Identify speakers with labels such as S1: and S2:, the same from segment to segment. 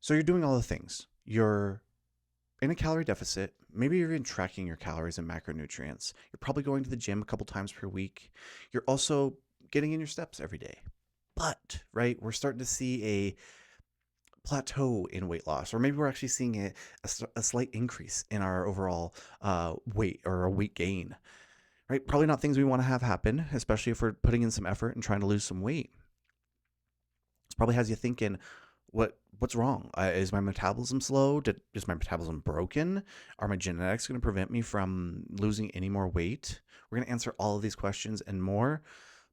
S1: So you're doing all the things. You're in a calorie deficit. Maybe you're even tracking your calories and macronutrients. You're probably going to the gym a couple times per week. You're also getting in your steps every day. But, right, we're starting to see a plateau in weight loss, or maybe we're actually seeing a slight increase in our overall weight or a weight gain, right? Probably not things we want to have happen, especially if we're putting in some effort and trying to lose some weight. It probably has you thinking, what's wrong? Is my metabolism slow? Is my metabolism broken? Are my genetics going to prevent me from losing any more weight? We're going to answer all of these questions and more.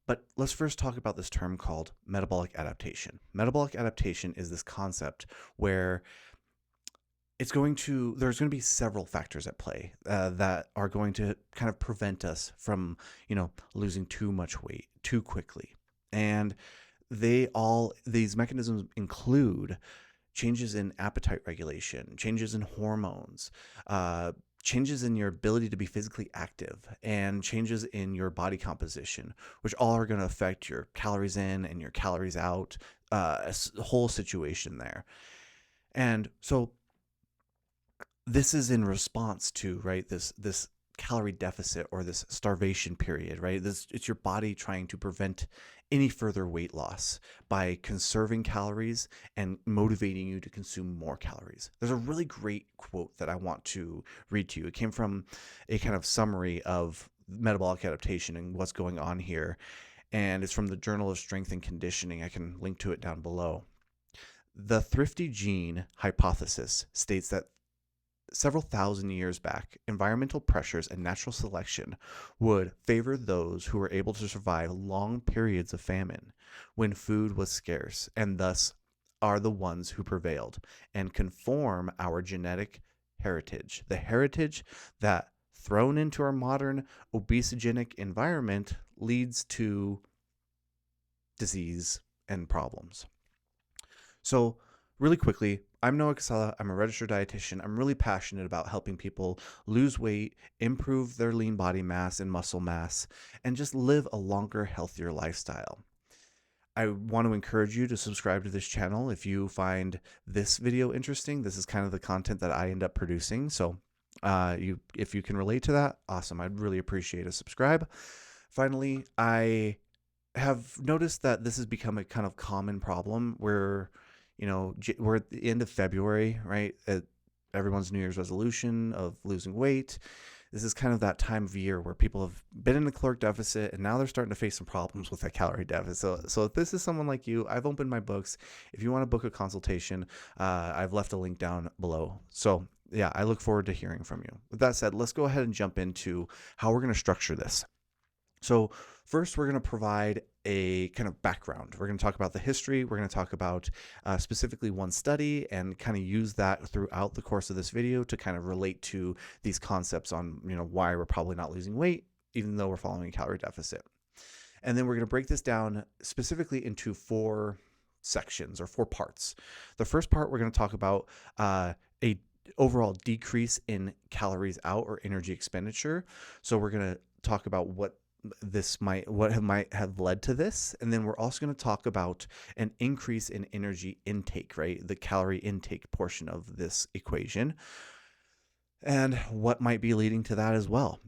S1: But let's first talk about this term called metabolic adaptation. Metabolic adaptation is this concept where there's going to be several factors at play that are going to kind of prevent us from, losing too much weight too quickly. And these mechanisms include changes in appetite regulation, changes in hormones, changes in your ability to be physically active, and changes in your body composition, which all are going to affect your calories in and your calories out, whole situation there. And so this is in response to, right, this calorie deficit or this starvation period, right? It's your body trying to prevent any further weight loss by conserving calories and motivating you to consume more calories. There's a really great quote that I want to read to you. It came from a kind of summary of metabolic adaptation and what's going on here. And it's from the Journal of Strength and Conditioning. I can link to it down below. The thrifty gene hypothesis states that several thousand years back, environmental pressures and natural selection would favor those who were able to survive long periods of famine when food was scarce, and thus are the ones who prevailed and conform our genetic heritage. The heritage that, thrown into our modern obesogenic environment, leads to disease and problems. So, really quickly, I'm Noah Casella. I'm a registered dietitian. I'm really passionate about helping people lose weight, improve their lean body mass and muscle mass, and just live a longer, healthier lifestyle. I want to encourage you to subscribe to this channel if you find this video interesting. This is kind of the content that I end up producing. So if you can relate to that, awesome. I'd really appreciate a subscribe. Finally, I have noticed that this has become a kind of common problem where we're at the end of February, right? Everyone's New Year's resolution of losing weight. This is kind of that time of year where people have been in a caloric deficit and now they're starting to face some problems with that calorie deficit. So if this is someone like you, I've opened my books. If you want to book a consultation, I've left a link down below. So yeah, I look forward to hearing from you. With that said, let's go ahead and jump into how we're going to structure this. So first, we're going to provide a kind of background. We're going to talk about the history. We're going to talk about specifically one study and kind of use that throughout the course of this video to kind of relate to these concepts on, why we're probably not losing weight, even though we're following a calorie deficit. And then we're going to break this down specifically into 4 sections or 4 parts. The first part, we're going to talk about a overall decrease in calories out or energy expenditure. So we're going to talk about what might have led to this, and then we're also going to talk about an increase in energy intake, right? The calorie intake portion of this equation, and what might be leading to that as well.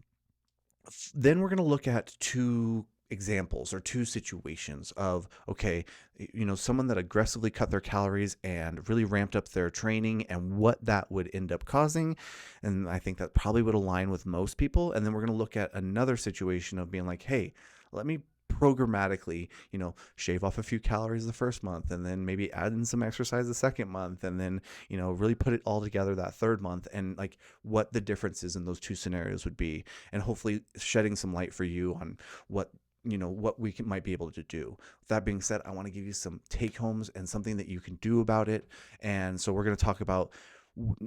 S1: Then we're going to look at 2 examples or 2 situations of, okay, someone that aggressively cut their calories and really ramped up their training and what that would end up causing. And I think that probably would align with most people. And then we're going to look at another situation of being like, hey, let me programmatically, shave off a few calories the first month, and then maybe add in some exercise the second month, and then, really put it all together that third month, and like what the differences in those 2 scenarios would be, and hopefully shedding some light for you on what we might be able to do. With that being said, I want to give you some take homes and something that you can do about it. And so we're going to talk about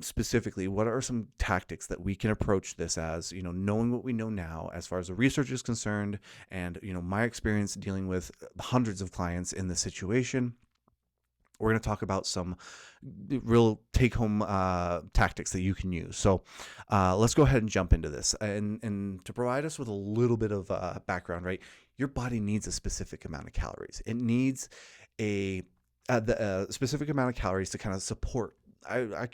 S1: specifically what are some tactics that we can approach this as, knowing what we know now as far as the research is concerned, and my experience dealing with hundreds of clients in this situation. We're going to talk about some real take-home tactics that you can use. So let's go ahead and jump into this. And to provide us with a little bit of background, right? Your body needs a specific amount of calories. It needs a the specific amount of calories to kind of support.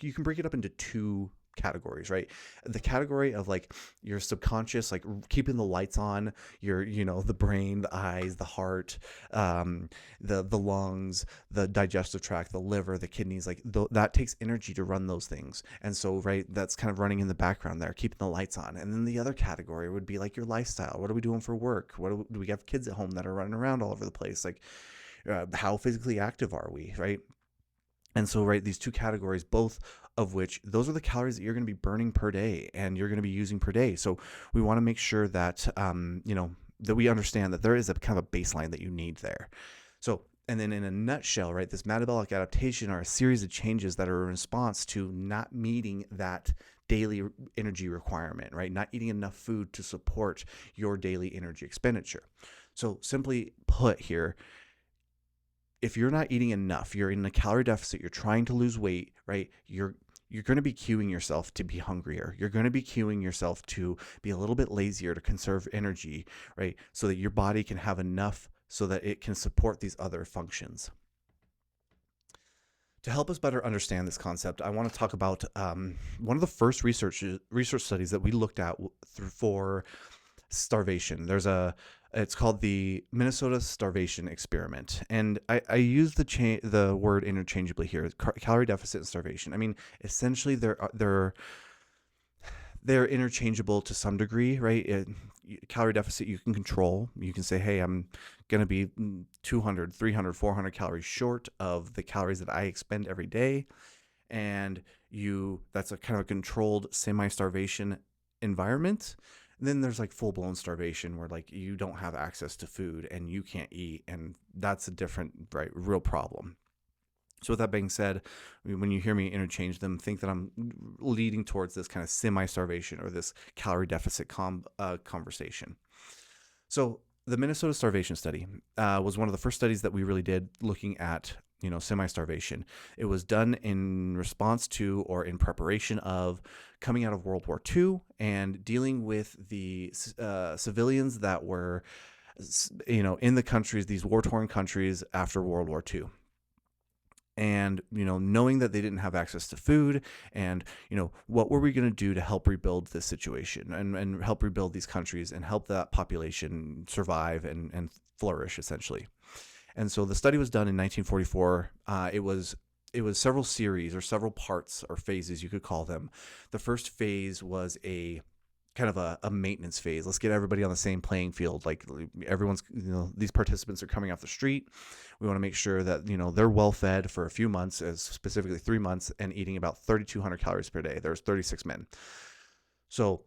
S1: You can break it up into two categories, right? The category of like your subconscious, like keeping the lights on, your, the brain, the eyes, the heart, the lungs, the digestive tract, the liver, the kidneys, like that takes energy to run those things. And so, right, that's kind of running in the background there, keeping the lights on. And then the other category would be like your lifestyle. What are we doing for work? Do we have kids at home that are running around all over the place? Like, how physically active are we, right? And so, right, these two categories, both of which, those are the calories that you're going to be burning per day and you're going to be using per day. So we want to make sure that, that we understand that there is a kind of a baseline that you need there. So, and then in a nutshell, right, this metabolic adaptation are a series of changes that are in response to not meeting that daily energy requirement, right? Not eating enough food to support your daily energy expenditure. So simply put here, if you're not eating enough, you're in a calorie deficit, you're trying to lose weight, right? You're going to be cueing yourself to be hungrier. You're going to be cueing yourself to be a little bit lazier to conserve energy, right? So that your body can have enough so that it can support these other functions. To help us better understand this concept, I want to talk about one of the first research studies that we looked at for starvation. It's called the Minnesota Starvation Experiment, and I use the word interchangeably here: calorie deficit and starvation. I mean, essentially, they're interchangeable to some degree, right? Calorie deficit you can control. You can say, hey, I'm going to be 200, 300, 400 calories short of the calories that I expend every day, and that's a kind of controlled semi-starvation environment. And then there's like full-blown starvation where like you don't have access to food and you can't eat, and that's a different, right, real problem. So with that being said, when you hear me interchange them, think that I'm leading towards this kind of semi-starvation or this calorie deficit conversation. So the Minnesota Starvation Study was one of the first studies that we really did looking at semi-starvation. It was done in response to or in preparation of coming out of World War II and dealing with the civilians that were, in the countries, these war-torn countries after World War II. And, knowing that they didn't have access to food and, what were we going to do to help rebuild this situation and help rebuild these countries and help that population survive and flourish, essentially. And so the study was done in 1944. It was several series or several parts or phases, you could call them. The first phase was a kind of a maintenance phase. Let's get everybody on the same playing field. Like everyone's, these participants are coming off the street. We want to make sure that, they're well fed for a few months, specifically 3 months, and eating about 3,200 calories per day. There's 36 men. So,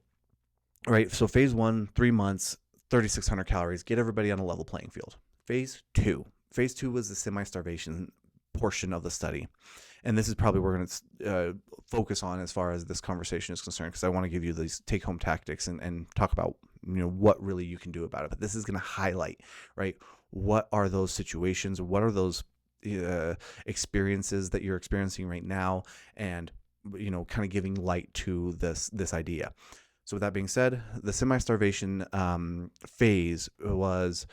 S1: right. So phase 1, 3 months, 3,600 calories, get everybody on a level playing field. Phase 2 was the semi-starvation portion of the study. And this is probably what we're going to focus on as far as this conversation is concerned, because I want to give you these take-home tactics and talk about what really you can do about it. But this is going to highlight, right, what are those situations, what are those experiences that you're experiencing right now, and kind of giving light to this idea. So with that being said, the semi-starvation phase was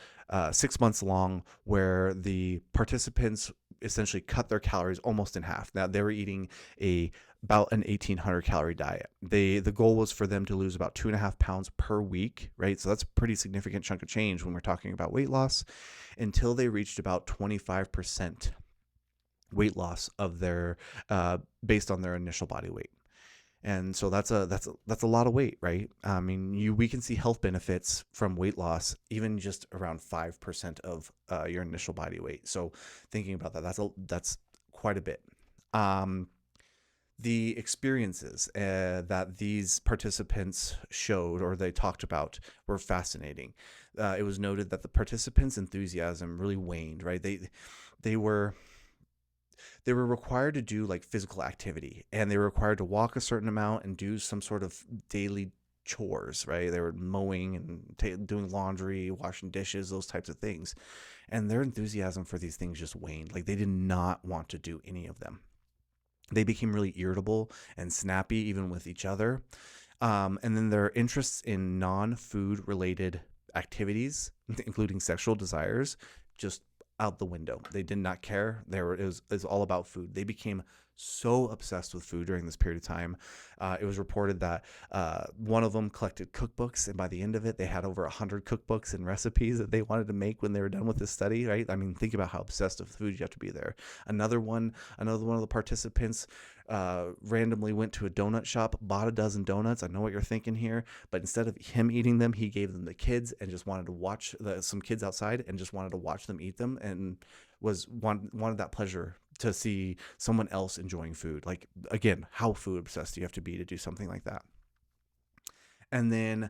S1: 6 months long, where the participants essentially cut their calories almost in half. Now, they were eating about an 1,800 calorie diet. The goal was for them to lose about 2.5 pounds per week, right? So that's a pretty significant chunk of change when we're talking about weight loss, until they reached about 25% weight loss of their based on their initial body weight. And so that's a lot of weight, right? I mean, we can see health benefits from weight loss even just around 5% of your initial body weight. So thinking about that, that's quite a bit. The experiences that these participants showed or they talked about were fascinating. It was noted that the participants' enthusiasm really waned, right? They were required to do like physical activity, and they were required to walk a certain amount and do some sort of daily chores, right? They were mowing and doing laundry, washing dishes, those types of things. And their enthusiasm for these things just waned. Like they did not want to do any of them. They became really irritable and snappy even with each other. And then their interests in non-food related activities, including sexual desires, just out the window. They did not care. It was all about food. They became so obsessed with food during this period of time. It was reported that one of them collected cookbooks, and by the end of it, they had over 100 cookbooks and recipes that they wanted to make when they were done with this study. Right? I mean, think about how obsessed with food you have to be there. Another one of the participants randomly went to a donut shop, bought a dozen donuts. I know what you're thinking here, but instead of him eating them, he gave them to kids and just wanted to watch some kids outside and just wanted to watch them eat them, and wanted that pleasure to see someone else enjoying food. Like, again, how food obsessed do you have to be to do something like that? And then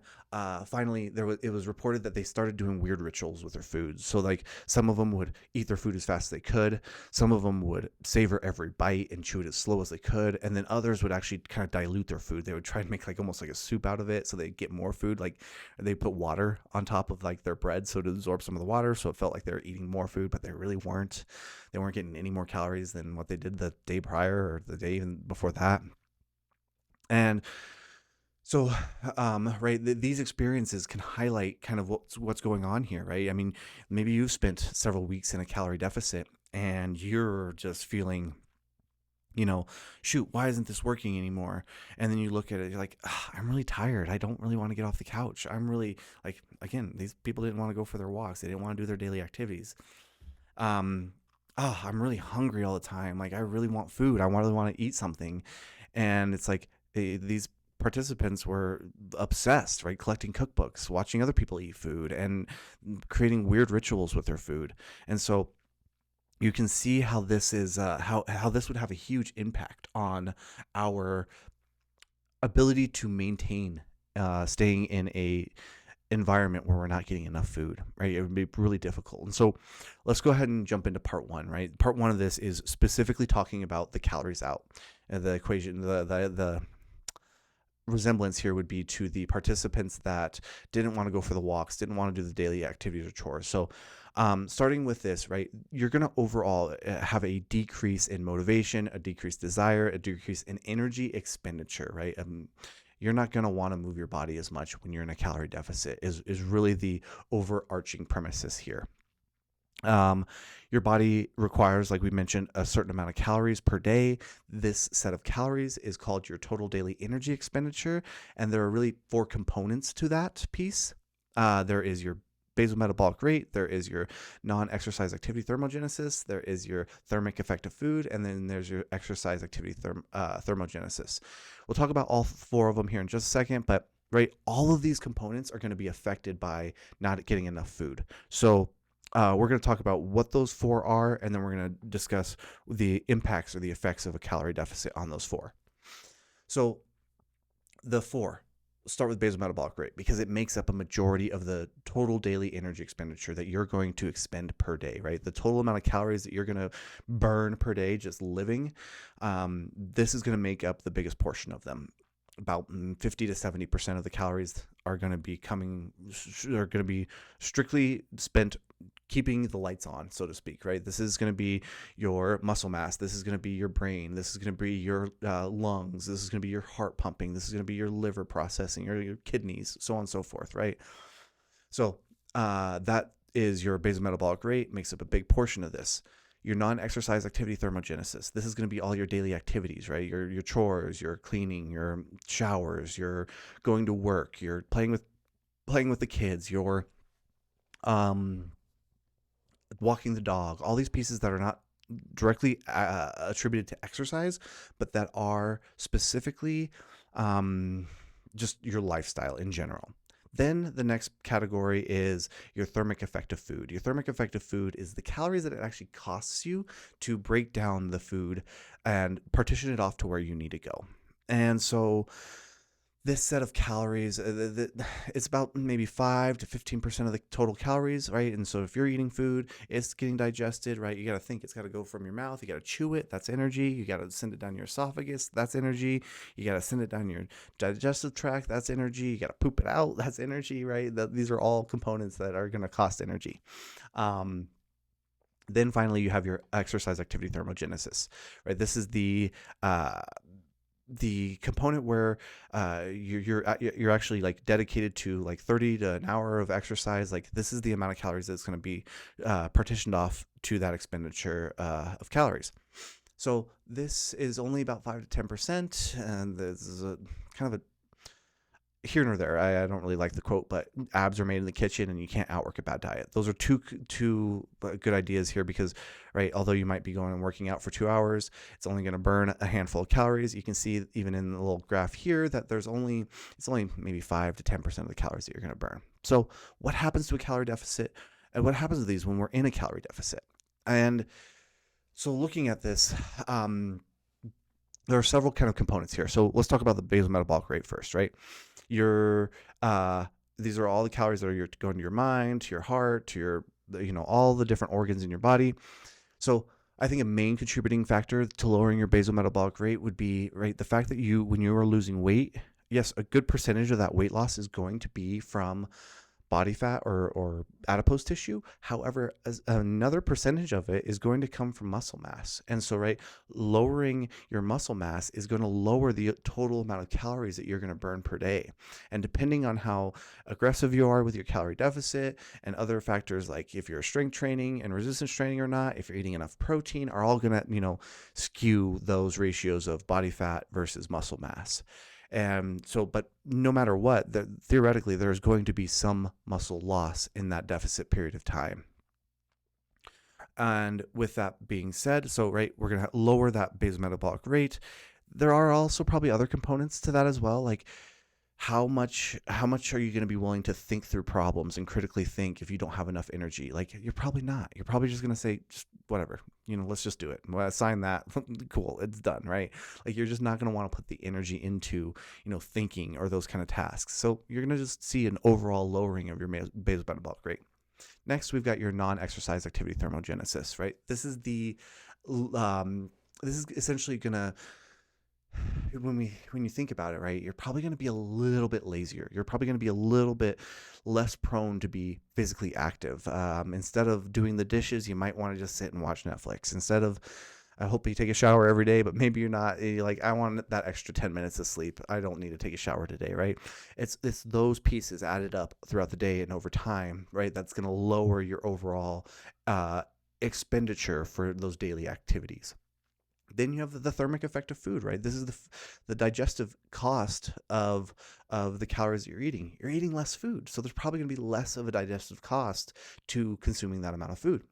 S1: finally, it was reported that they started doing weird rituals with their food. So, like, some of them would eat their food as fast as they could. Some of them would savor every bite and chew it as slow as they could. And then others would actually kind of dilute their food. They would try and make like almost like a soup out of it, so they'd get more food. Like, they put water on top of like their bread so to absorb some of the water, so it felt like they were eating more food, but they really weren't. They weren't getting any more calories than what they did the day prior or the day even before that. And so, right, these experiences can highlight kind of what's going on here, right? I mean, maybe you've spent several weeks in a calorie deficit and you're just feeling, you know, shoot, why isn't this working anymore? And then you look at it, you're like, I'm really tired. I don't really want to get off the couch. I'm really, like, again, these people didn't want to go for their walks. They didn't want to do their daily activities. I'm really hungry all the time. Like, I really want food. I really want to eat something. And it's like these participants were obsessed, right? Collecting cookbooks, watching other people eat food, and creating weird rituals with their food. And so you can see how this is how this would have a huge impact on our ability to maintain staying in a environment where we're not getting enough food, right? It would be really difficult. And so let's go ahead and jump into part one, right? Part one of this is specifically talking about the calories out. The equation, the resemblance here would be to the participants that didn't want to go for the walks, didn't want to do the daily activities or chores. So starting with this, right, you're going to overall have a decrease in motivation, a decreased desire, a decrease in energy expenditure, right? You're not going to want to move your body as much when you're in a calorie deficit is really the overarching premises here. Your body requires, like we mentioned, a certain amount of calories per day. This set of calories is called your total daily energy expenditure, and there are really 4 components to that piece. There is your basal metabolic rate, there is your non-exercise activity thermogenesis, there is your thermic effect of food, and then there's your exercise activity thermogenesis. We'll talk about all 4 of them here in just a second, but right, all of these components are going to be affected by not getting enough food. So we're going to talk about what those 4 are, and then we're going to discuss the impacts or the effects of a calorie deficit on those 4. So the 4, start with basal metabolic rate, because it makes up a majority of the total daily energy expenditure that you're going to expend per day, right? The total amount of calories that you're going to burn per day just living, this is going to make up the biggest portion of them. About 50 to 70% of the calories are going to be strictly spent keeping the lights on, so to speak, right? This is going to be your muscle mass. This is going to be your brain. This is going to be your lungs. This is going to be your heart pumping. This is going to be your liver processing, your kidneys, so on and so forth, right? So that is your basal metabolic rate, makes up a big portion of this. Your non-exercise activity thermogenesis. This is going to be all your daily activities, right? Your chores, your cleaning, your showers, your going to work, your playing with the kids, your walking the dog. All these pieces that are not directly attributed to exercise, but that are specifically just your lifestyle in general. Then the next category is your thermic effect of food. Your thermic effect of food is the calories that it actually costs you to break down the food and partition it off to where you need to go. And so this set of calories, it's about maybe 5 to 15% of the total calories, right? And so if you're eating food, it's getting digested, right? You got to think it's got to go from your mouth. You got to chew it. That's energy. You got to send it down your esophagus. That's energy. You got to send it down your digestive tract. That's energy. You got to poop it out. That's energy, right? These are all components that are going to cost energy. Then finally, you have your exercise activity thermogenesis, right? This is the the component where you're actually like dedicated to like 30 to an hour of exercise, like this is the amount of calories that's going to be partitioned off to that expenditure of calories. So this is only about 5 to 10%, and this is a kind of a here nor there. I don't really like the quote, but abs are made in the kitchen, and you can't outwork a bad diet. Those are two good ideas here because, right, although you might be going and working out for 2 hours, it's only going to burn a handful of calories. You can see even in the little graph here that it's only maybe 5 to 10% of the calories that you're going to burn. So what happens to a calorie deficit, and what happens to these when we're in a calorie deficit? And so looking at this, there are several kind of components here. So let's talk about the basal metabolic rate first, right? Your these are all the calories that are going to your mind, to your heart, to your all the different organs in your body. So I think a main contributing factor to lowering your basal metabolic rate would be, right, the fact that when you are losing weight, yes, a good percentage of that weight loss is going to be from body fat or adipose tissue. However, another percentage of it is going to come from muscle mass. And so, right, lowering your muscle mass is going to lower the total amount of calories that you're going to burn per day. And depending on how aggressive you are with your calorie deficit and other factors like if you're strength training and resistance training or not, if you're eating enough protein, are all going to, skew those ratios of body fat versus muscle mass. And so, but no matter what, theoretically, there's going to be some muscle loss in that deficit period of time. And with that being said, so, right, we're going to lower that basal metabolic rate. There are also probably other components to that as well, like how much are you going to be willing to think through problems and critically think if you don't have enough energy? Like, you're probably not. You're probably just going to say, just whatever, let's just do it. Well, assign that. Cool. It's done. Right. Like, you're just not going to want to put the energy into, thinking or those kind of tasks. So you're going to just see an overall lowering of your basal metabolic rate. Next, we've got your non-exercise activity thermogenesis, right? This is this is essentially going to, when you think about it, right, you're probably going to be a little bit lazier. You're probably going to be a little bit less prone to be physically active. Instead of doing the dishes, you might want to just sit and watch Netflix. Instead of, I hope you take a shower every day, but maybe you're not. You're like, I want that extra 10 minutes of sleep. I don't need to take a shower today, right? It's those pieces added up throughout the day and over time, right? That's going to lower your overall expenditure for those daily activities. Then you have the thermic effect of food, right? This is the digestive cost of the calories that you're eating. You're eating less food, so there's probably going to be less of a digestive cost to consuming that amount of food.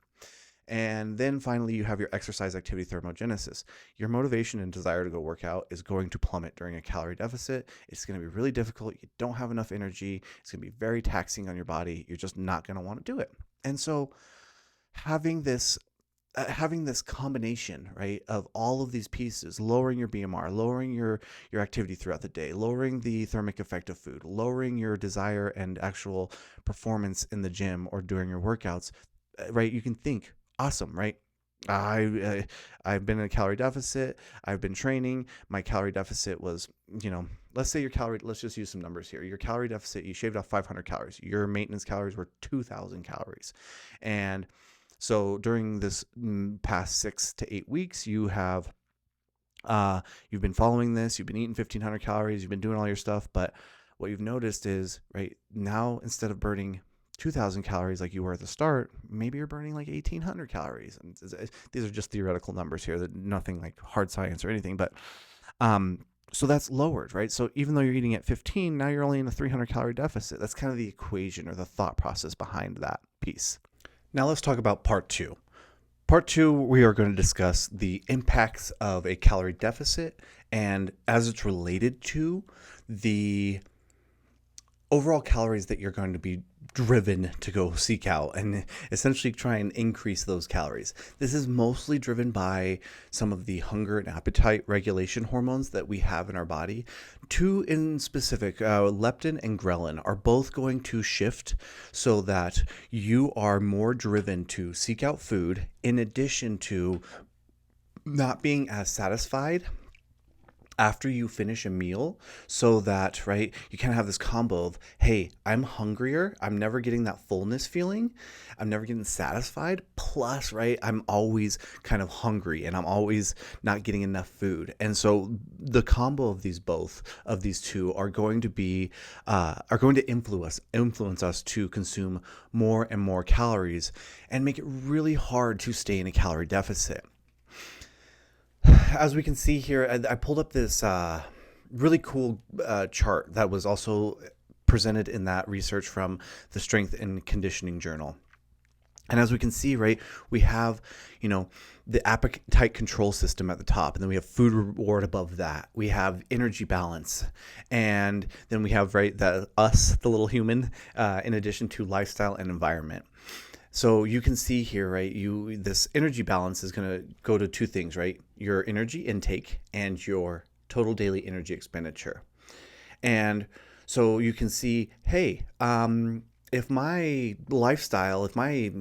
S1: And then finally, you have your exercise activity thermogenesis. Your motivation and desire to go work out is going to plummet during a calorie deficit. It's going to be really difficult. You don't have enough energy. It's going to be very taxing on your body. You're just not going to want to do it. And so having this combination, right, of all of these pieces, lowering your BMR, lowering your activity throughout the day, lowering the thermic effect of food, lowering your desire and actual performance in the gym or during your workouts, right, you can think, awesome, right? I've been in a calorie deficit. I've been training. My calorie deficit was, let's say let's just use some numbers here. Your calorie deficit, you shaved off 500 calories. Your maintenance calories were 2,000 calories. And so during this past 6 to 8 weeks, you've been following this, you've been eating 1,500 calories, you've been doing all your stuff, but what you've noticed is, right, now instead of burning 2,000 calories like you were at the start, maybe you're burning like 1,800 calories. And these are just theoretical numbers here, that nothing like hard science or anything, but so that's lowered, right? So even though you're eating at 15, now you're only in a 300 calorie deficit. That's kind of the equation or the thought process behind that piece. Now let's talk about part 2. Part 2, we are going to discuss the impacts of a calorie deficit and as it's related to the overall calories that you're going to be driven to go seek out and essentially try and increase those calories. This is mostly driven by some of the hunger and appetite regulation hormones that we have in our body. Two in specific, leptin and ghrelin, are both going to shift so that you are more driven to seek out food, in addition to not being as satisfied after you finish a meal, so that, right, you kind of have this combo of, hey, I'm hungrier, I'm never getting that fullness feeling, I'm never getting satisfied, plus, right, I'm always kind of hungry and I'm always not getting enough food. And so the combo of these two are going to be are going to influence us to consume more and more calories and make it really hard to stay in a calorie deficit. As we can see here, I pulled up this really cool chart that was also presented in that research from the Strength and Conditioning Journal. And as we can see, right, we have, the appetite control system at the top, and then we have food reward above that. We have energy balance, and then we have, right, the little human, in addition to lifestyle and environment. So you can see here, right, this energy balance is going to go to two things, right? Your energy intake and your total daily energy expenditure. And so you can see, hey, if my lifestyle, if my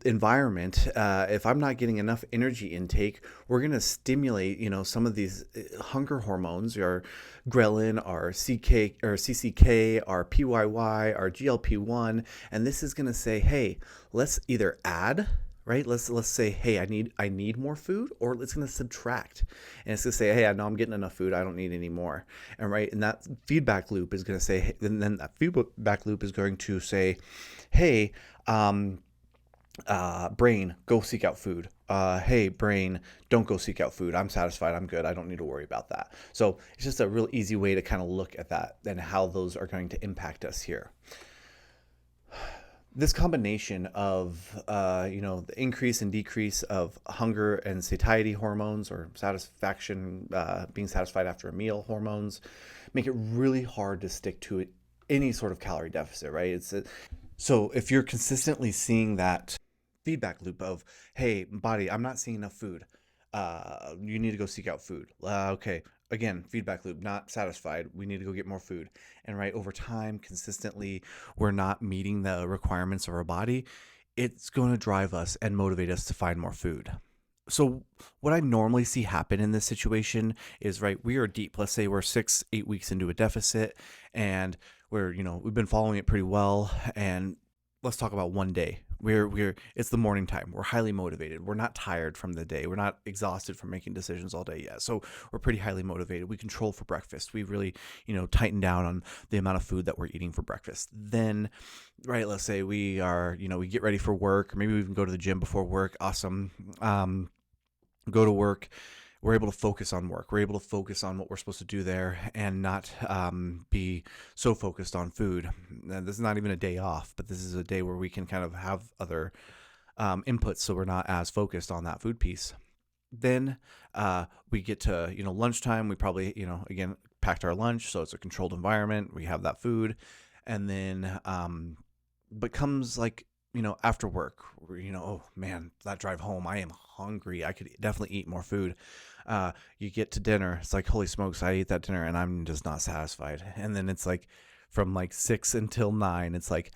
S1: environment, if I'm not getting enough energy intake, we're going to stimulate, some of these hunger hormones, our ghrelin, our CCK, our PYY, our GLP-1, and this is going to say, hey, let's either add, right? Let's say, hey, I need more food, or it's going to subtract, and it's going to say, hey, I know I'm getting enough food, I don't need any more, and right, and that feedback loop is going to say, and then that feedback loop is going to say, hey, brain, go seek out food. Hey, brain, don't go seek out food. I'm satisfied. I'm good. I don't need to worry about that. So it's just a real easy way to kind of look at that and how those are going to impact us here. This combination of, the increase and decrease of hunger and satiety hormones, or satisfaction, being satisfied after a meal hormones, make it really hard to stick to any sort of calorie deficit, right? So if you're consistently seeing that feedback loop of, hey, body, I'm not seeing enough food, you need to go seek out food. Okay, again, feedback loop, not satisfied, we need to go get more food. And right, over time, consistently, we're not meeting the requirements of our body, it's going to drive us and motivate us to find more food. So what I normally see happen in this situation is, right, we are deep. Let's say we're 6-8 weeks into a deficit, and we've been following it pretty well. And let's talk about one day. It's the morning time. We're highly motivated. We're not tired from the day. We're not exhausted from making decisions all day yet. So we're pretty highly motivated. We control for breakfast. We really, tighten down on the amount of food that we're eating for breakfast. Then, right, let's say we are, we get ready for work, or maybe we even go to the gym before work. Awesome. Go to work. We're able to focus on work. We're able to focus on what we're supposed to do there, and not be so focused on food. And this is not even a day off, but this is a day where we can kind of have other inputs, so we're not as focused on that food piece. Then we get to lunchtime. We probably again packed our lunch, so it's a controlled environment. We have that food, and then but comes like after work, oh man, that drive home, I am hungry. I could definitely eat more food. You get to dinner, it's like, holy smokes, I ate that dinner and I'm just not satisfied. And then it's like from like 6 until 9, it's like,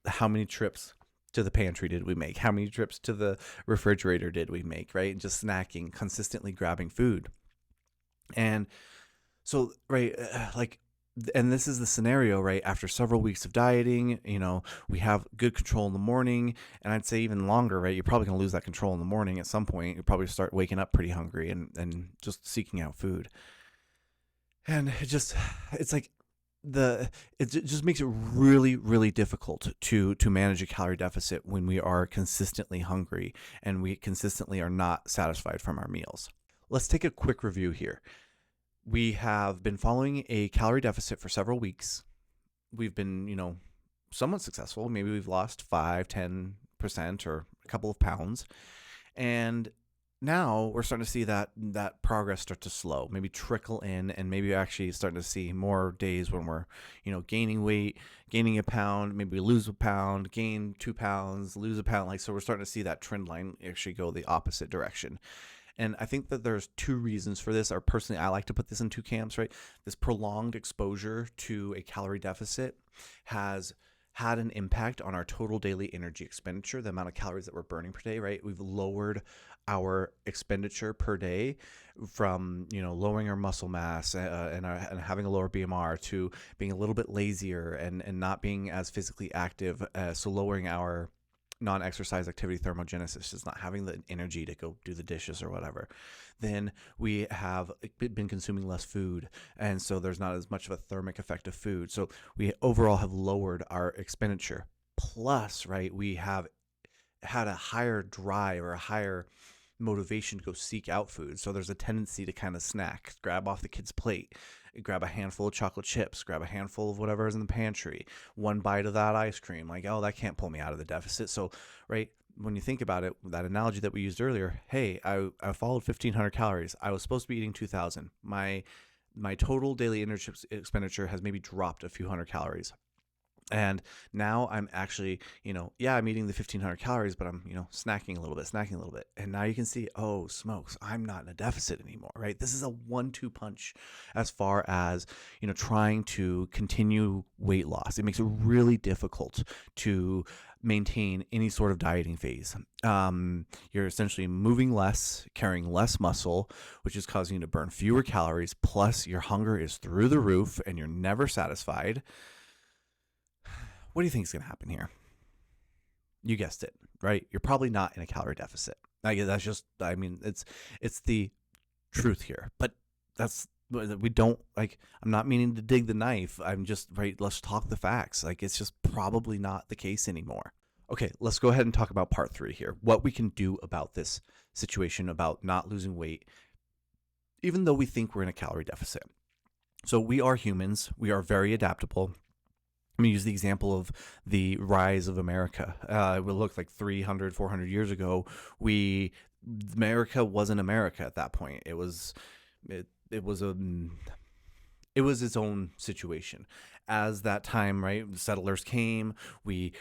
S1: how many trips to the pantry did we make? How many trips to the refrigerator did we make? Right? Just snacking, consistently grabbing food. And so, right, and this is the scenario, right? After several weeks of dieting, we have good control in the morning, and I'd say even longer, right? You're probably going to lose that control in the morning at some point. You probably start waking up pretty hungry and just seeking out food. And it just makes it really, really difficult to manage a calorie deficit when we are consistently hungry and we consistently are not satisfied from our meals. Let's take a quick review here. We have been following a calorie deficit for several weeks. We've been, somewhat successful. Maybe we've lost 5-10% or a couple of pounds. And now we're starting to see that progress start to slow, maybe trickle in, and maybe actually starting to see more days when we're, gaining weight, gaining a pound, maybe lose a pound, gain 2 pounds, lose a pound. So we're starting to see that trend line actually go the opposite direction. And I think that there's 2 reasons for this, or personally, I like to put this in 2 camps, right? This prolonged exposure to a calorie deficit has had an impact on our total daily energy expenditure, the amount of calories that we're burning per day, right? We've lowered our expenditure per day from lowering our muscle mass and having a lower BMR to being a little bit lazier and not being as physically active, so lowering our non-exercise activity thermogenesis, just not having the energy to go do the dishes or whatever, then we have been consuming less food, and so there's not as much of a thermic effect of food, so we overall have lowered our expenditure. Plus, right, we have had a higher drive or a higher motivation to go seek out food. So there's a tendency to kind of snack, grab off the kid's plate, grab a handful of chocolate chips, grab a handful of whatever is in the pantry, one bite of that ice cream. Like, oh, that can't pull me out of the deficit. So, right, when you think about it, that analogy that we used earlier, hey, I followed 1,500 calories. I was supposed to be eating 2,000. My total daily energy expenditure has maybe dropped a few hundred calories. And now I'm actually, I'm eating the 1,500 calories, but I'm, snacking a little bit. And now you can see, oh, smokes, I'm not in a deficit anymore, right? This is a 1-2 punch as far as, trying to continue weight loss. It makes it really difficult to maintain any sort of dieting phase. You're essentially moving less, carrying less muscle, which is causing you to burn fewer calories. Plus, your hunger is through the roof and you're never satisfied. What do you think is going to happen here? You guessed it, right? You're probably not in a calorie deficit. It's the truth here. But we don't, I'm not meaning to dig the knife. I'm just, right, let's talk the facts. It's just probably not the case anymore. Okay, let's go ahead and talk about part 3 here. What we can do about this situation, about not losing weight, even though we think we're in a calorie deficit. So we are humans. We are very adaptable. I'm going to use the example of the rise of America. It would look like 300, 400 years ago, America wasn't America at that point. It was its own situation. As that time, right, settlers came, we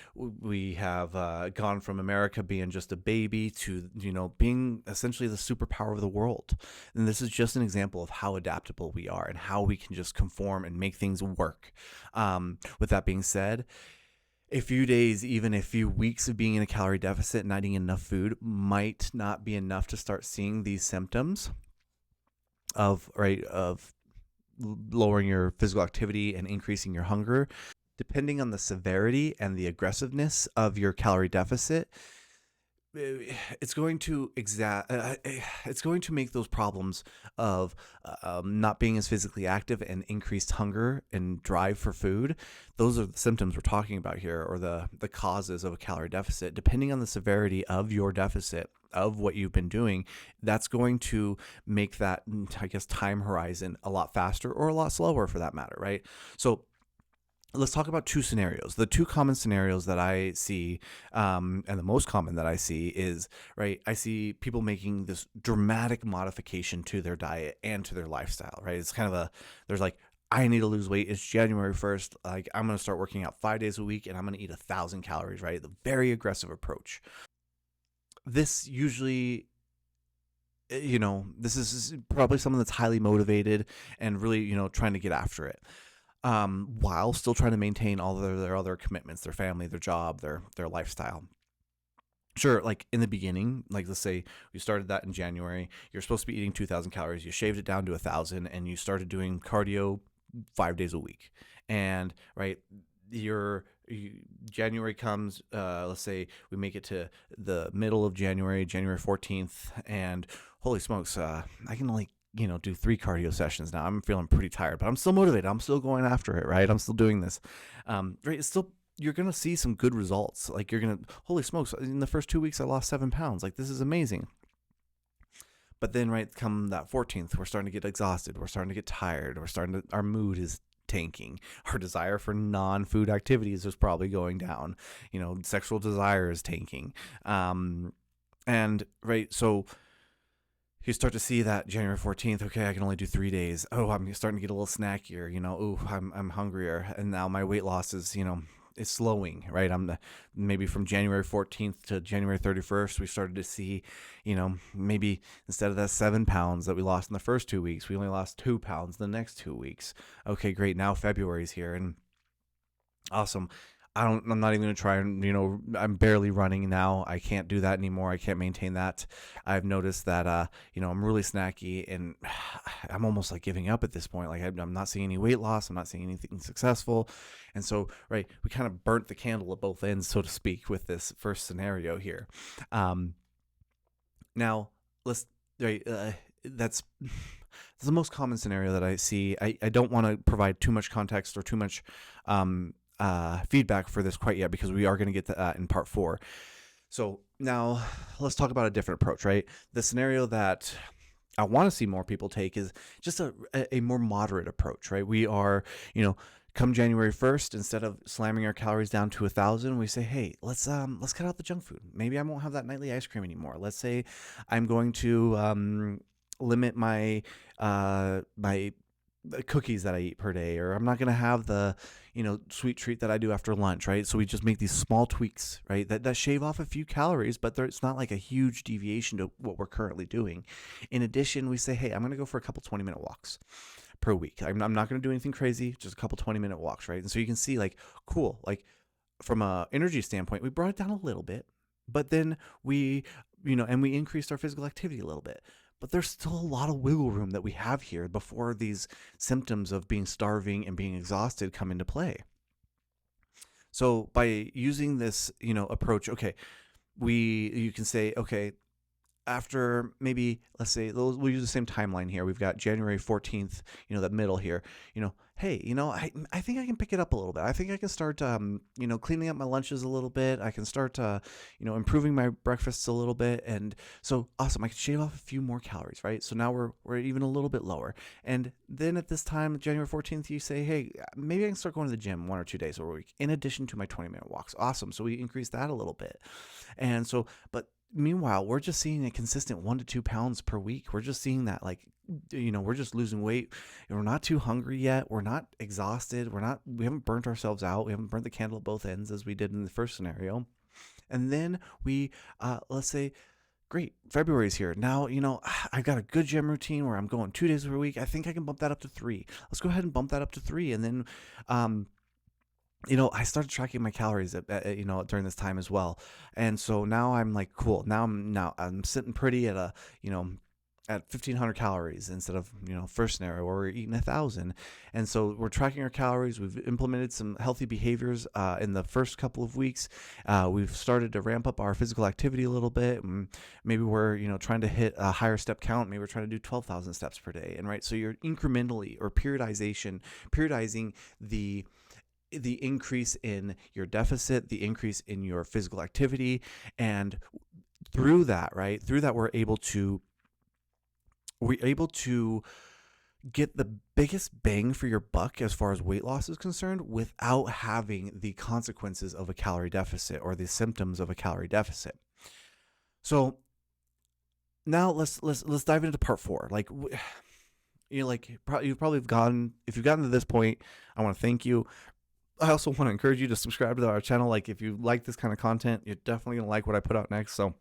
S1: have gone from America being just a baby to, being essentially the superpower of the world. And this is just an example of how adaptable we are and how we can just conform and make things work. With that being said, a few days, even a few weeks of being in a calorie deficit and not eating enough food might not be enough to start seeing these symptoms of lowering your physical activity and increasing your hunger. Depending on the severity and the aggressiveness of your calorie deficit, it's going to make those problems of not being as physically active and increased hunger and drive for food. Those are the symptoms we're talking about here, or the causes of a calorie deficit. Depending on the severity of your deficit, of what you've been doing, that's going to make that, time horizon a lot faster or a lot slower for that matter, right? So let's talk about 2 scenarios. The 2 common scenarios that I see, and the most common that I see is, right, I see people making this dramatic modification to their diet and to their lifestyle, right? It's kind of there's I need to lose weight. It's January 1st. I'm going to start working out 5 days a week and I'm going to eat 1,000 calories, right? The very aggressive approach. This usually, this is probably someone that's highly motivated and really, trying to get after it, while still trying to maintain all of their other commitments, their family, their job, their lifestyle. Sure, in the beginning, let's say you started that in January, you're supposed to be eating 2,000 calories, you shaved it down to 1,000, and you started doing cardio 5 days a week. And, right, January comes, let's say we make it to the middle of January 14th, and holy smokes, I can only, do 3 cardio sessions now. I'm feeling pretty tired, but I'm still motivated. I'm still going after it, right? I'm still doing this. Right, it's still, you're going to see some good results. You're going to, holy smokes, in the first 2 weeks, I lost 7 pounds. This is amazing. But then, right, come that 14th, we're starting to get exhausted. We're starting to get tired. Our mood is tanking. Our desire for non-food activities is probably going down. Sexual desire is tanking. And right, so you start to see that January 14th, okay, I can only do 3 days. Oh, I'm starting to get a little snackier, oh, I'm hungrier. And now my weight loss is, is slowing, right? Maybe from January 14th to January 31st, we started to see, maybe instead of that 7 pounds that we lost in the first 2 weeks, we only lost 2 pounds the next 2 weeks. Okay, great. Now February's here and awesome. I'm not even going to try and, I'm barely running now. I can't do that anymore. I can't maintain that. I've noticed that, I'm really snacky, and I'm almost like giving up at this point. Like I'm not seeing any weight loss. I'm not seeing anything successful. And so, right, we kind of burnt the candle at both ends, so to speak, with this first scenario here. Now let's, right, that's the most common scenario that I see. I don't want to provide too much context or too much feedback for this quite yet, because we are going to get to that in part 4. So now let's talk about a different approach, right? The scenario that I want to see more people take is just a more moderate approach, right? We are, come January 1st, instead of slamming our calories down to 1,000, we say, hey, let's cut out the junk food. Maybe I won't have that nightly ice cream anymore. Let's say I'm going to limit my my cookies that I eat per day, or I'm not going to have the, sweet treat that I do after lunch, right? So we just make these small tweaks, right? That shave off a few calories, but it's not like a huge deviation to what we're currently doing. In addition, we say, hey, I'm going to go for a couple 20-minute walks per week. I'm not going to do anything crazy, just a couple 20-minute walks, right? And so you can see, like, cool, like from a energy standpoint, we brought it down a little bit, but then we, and we increased our physical activity a little bit. But there's still a lot of wiggle room that we have here before these symptoms of being starving and being exhausted come into play. So by using this, approach, okay, you can say, okay, after maybe, let's say, we'll use the same timeline here. We've got January 14th, that middle here, hey, I think I can pick it up a little bit. I think I can start, cleaning up my lunches a little bit. I can start, improving my breakfasts a little bit. And so awesome. I can shave off a few more calories, right? So now we're even a little bit lower. And then at this time, January 14th, you say, hey, maybe I can start going to the gym 1 or 2 days a week in addition to my 20-minute walks. Awesome. So we increase that a little bit. And so, but meanwhile, we're just seeing a consistent 1 to 2 pounds per week. We're just seeing that, like, we're just losing weight. We're not too hungry yet. We're not exhausted. We haven't burnt ourselves out. We haven't burnt the candle at both ends as we did in the first scenario. And then we, let's say, great, February's here. Now, I've got a good gym routine where I'm going 2 days per week. I think I can bump that up to 3. Let's go ahead and bump that up to 3. And then, I started tracking my calories during this time as well. And so now I'm like, cool. Now I'm sitting pretty at at 1,500 calories instead of, first scenario where we're eating 1,000. And so we're tracking our calories. We've implemented some healthy behaviors in the first couple of weeks. We've started to ramp up our physical activity a little bit. Maybe we're, trying to hit a higher step count. Maybe we're trying to do 12,000 steps per day. And right, so you're incrementally or periodizing the increase in your deficit, the increase in your physical activity. And through that, we're able to get the biggest bang for your buck as far as weight loss is concerned without having the consequences of a calorie deficit or the symptoms of a calorie deficit. So now let's dive into part 4. Like, you've probably gotten, if you've gotten to this point, I want to thank you. I also want to encourage you to subscribe to our channel. Like, if you like this kind of content, you're definitely going to like what I put out next. So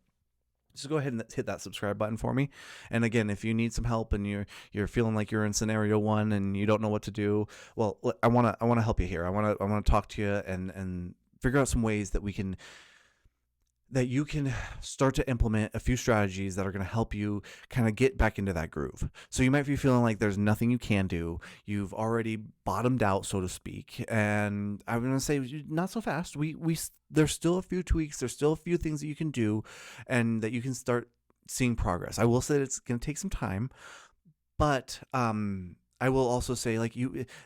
S1: just go ahead and hit that subscribe button for me. And again, if you need some help and you're feeling like you're in scenario 1 and you don't know what to do, well, I want to help you here. I want to talk to you and figure out some ways that you can start to implement a few strategies that are going to help you kind of get back into that groove. So you might be feeling like there's nothing you can do. You've already bottomed out, so to speak. And I'm going to say, not so fast. There's still a few tweaks. There's still a few things that you can do and that you can start seeing progress. I will say that it's going to take some time, but I will also say, like,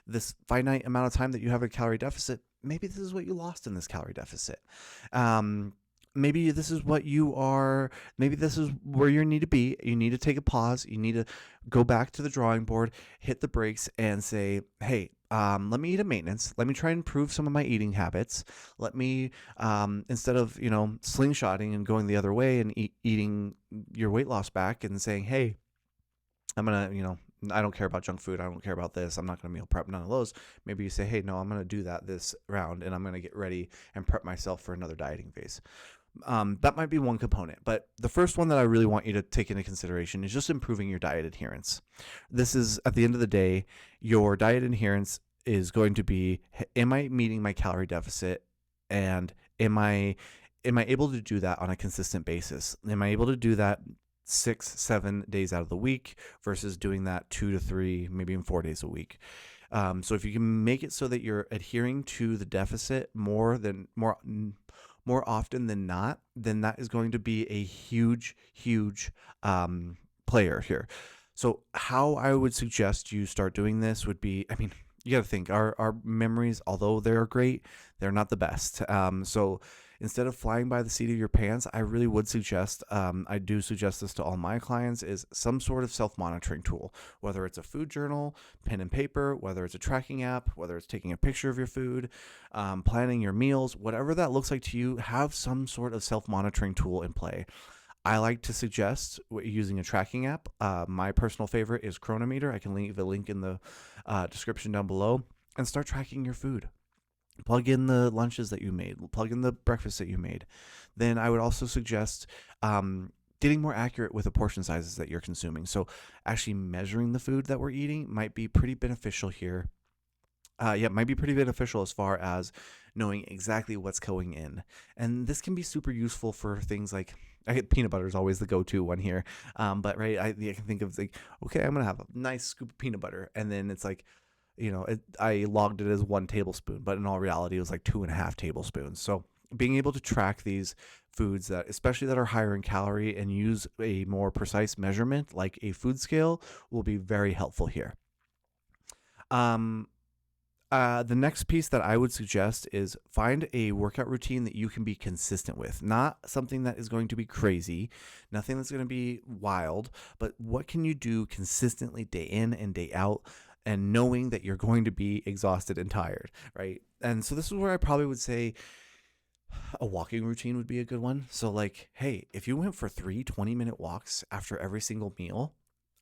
S1: this finite amount of time that you have a calorie deficit, maybe this is what you lost in this calorie deficit. Maybe this is what you are, maybe this is where you need to be. You need to take a pause. You need to go back to the drawing board, hit the brakes and say, hey, let me eat a maintenance. Let me try and improve some of my eating habits. Let me, instead of, slingshotting and going the other way and eating your weight loss back and saying, hey, I'm going to, I don't care about junk food. I don't care about this. I'm not going to meal prep, none of those. Maybe you say, hey, no, I'm going to do that this round and I'm going to get ready and prep myself for another dieting phase. That might be one component, but the first one that I really want you to take into consideration is just improving your diet adherence. This is, at the end of the day, your diet adherence is going to be, am I meeting my calorie deficit And am I able to do that on a consistent basis? Am I able to do that 6, 7 days out of the week versus doing that 2 to 3, maybe even 4 days a week? So if you can make it so that you're adhering to the deficit more often than not, then that is going to be a huge player here. So how I would suggest you start doing this would be, I mean, you got to think our memories, although they're great, they're not the best. So instead of flying by the seat of your pants, I really would suggest, I do suggest this to all my clients, is some sort of self-monitoring tool, whether it's a food journal, pen and paper, whether it's a tracking app, whether it's taking a picture of your food, planning your meals, whatever that looks like to you, have some sort of self-monitoring tool in play. I like to suggest using a tracking app. My personal favorite is Cronometer. I can leave a link in the description down below, and start tracking your food. Plug in the lunches that you made, plug in the breakfast that you made. Then I would also suggest getting more accurate with the portion sizes that you're consuming. So actually measuring the food that we're eating might be pretty beneficial here. Yeah, might be pretty beneficial as far as knowing exactly what's going in. And this can be super useful for things like, peanut butter is always the go-to one here. But right, I can think of like, okay, I'm gonna have a nice scoop of peanut butter, and then it's like, I logged it as 1 tablespoon, but in all reality, it was like 2.5 tablespoons. So being able to track these foods that, especially that are higher in calorie, and use a more precise measurement like a food scale, will be very helpful here. The next piece that I would suggest is find a workout routine that you can be consistent with. Not something that is going to be crazy, nothing that's going to be wild, but what can you do consistently day in and day out, and knowing that you're going to be exhausted and tired, right? And so this is where I probably would say a walking routine would be a good one. So like, hey, if you went for 3 20-minute walks after every single meal,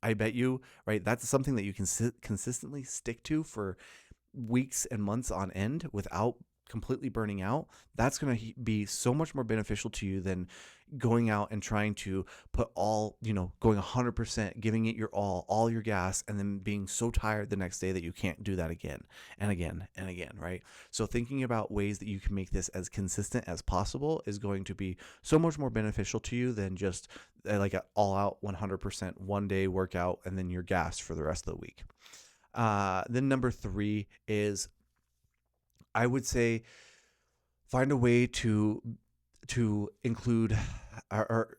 S1: I bet you, right, that's something that you can consistently stick to for weeks and months on end without completely burning out. That's going to be so much more beneficial to you than going out and trying to put going 100%, giving it your all your gas, and then being so tired the next day that you can't do that again and again and again, right? So thinking about ways that you can make this as consistent as possible is going to be so much more beneficial to you than just like an all out 100% one day workout and then you're gassed for the rest of the week. Then number 3 is, I would say, find a way to include or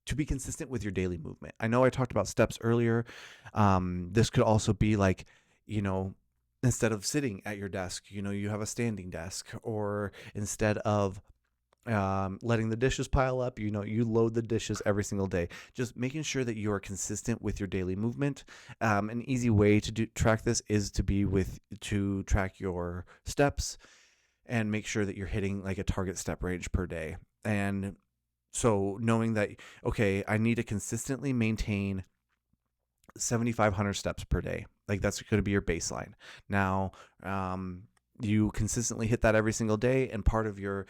S1: to be consistent with your daily movement. I know I talked about steps earlier. This could also be like, instead of sitting at your desk, you have a standing desk, or instead of letting the dishes pile up, you load the dishes every single day. Just making sure that you are consistent with your daily movement. An easy way to track this is to track your steps and make sure that you're hitting like a target step range per day. And so knowing that, okay, I need to consistently maintain 7,500 steps per day. Like that's going to be your baseline. Now, you consistently hit that every single day, and part of your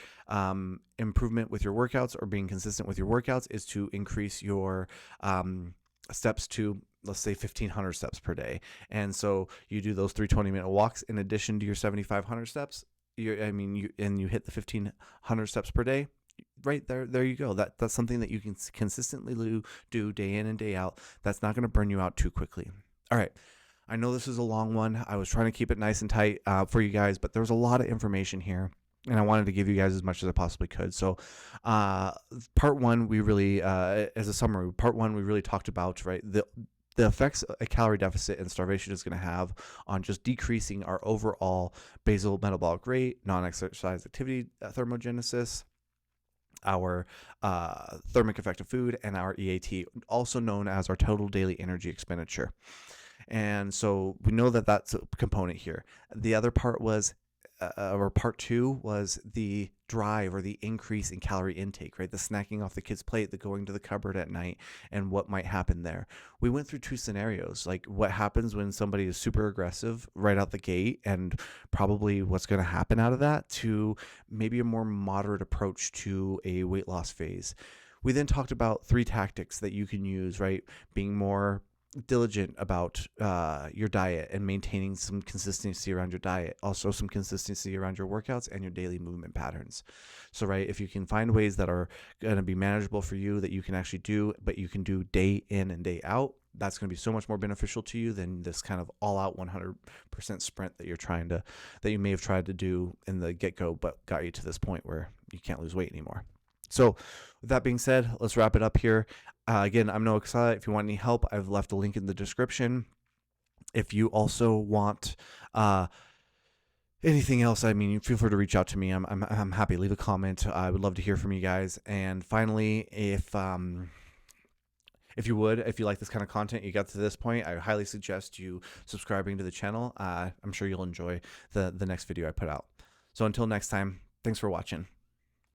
S1: improvement with your workouts, or being consistent with your workouts, is to increase your steps to, let's say, 1,500 steps per day. And so you do those 3 20-minute walks in addition to your 7,500 steps. You hit the 1,500 steps per day. Right there you go. That's something that you can consistently do day in and day out. That's not going to burn you out too quickly. All right. I know this is a long one. I was trying to keep it nice and tight for you guys, but there's a lot of information here, and I wanted to give you guys as much as I possibly could. So part 1, we really, as a summary, part 1, we really talked about, right, the effects a calorie deficit and starvation is going to have on just decreasing our overall basal metabolic rate, non-exercise activity thermogenesis, our thermic effect of food, and our EAT, also known as our total daily energy expenditure. And so we know that that's a component here. The other part was, or part 2 was the drive or the increase in calorie intake, right? The snacking off the kid's plate, the going to the cupboard at night, and what might happen there. We went through 2 scenarios, like what happens when somebody is super aggressive right out the gate, and probably what's going to happen out of that, to maybe a more moderate approach to a weight loss phase. We then talked about 3 tactics that you can use, right? Being more diligent about your diet and maintaining some consistency around your diet, also some consistency around your workouts and your daily movement patterns. So, right, if you can find ways that are going to be manageable for you that you can actually do, but you can do day in and day out, that's going to be so much more beneficial to you than this kind of all out 100% sprint that you may have tried to do in the get-go, but got you to this point where you can't lose weight anymore. So with that being said, let's wrap it up here. Again, I'm Noah Casala. If you want any help, I've left a link in the description. If you also want anything else, I mean, feel free to reach out to me. I'm happy. Leave a comment. I would love to hear from you guys. And finally, if you like this kind of content, you got to this point, I highly suggest you subscribing to the channel. I'm sure you'll enjoy the next video I put out. So until next time, thanks for watching.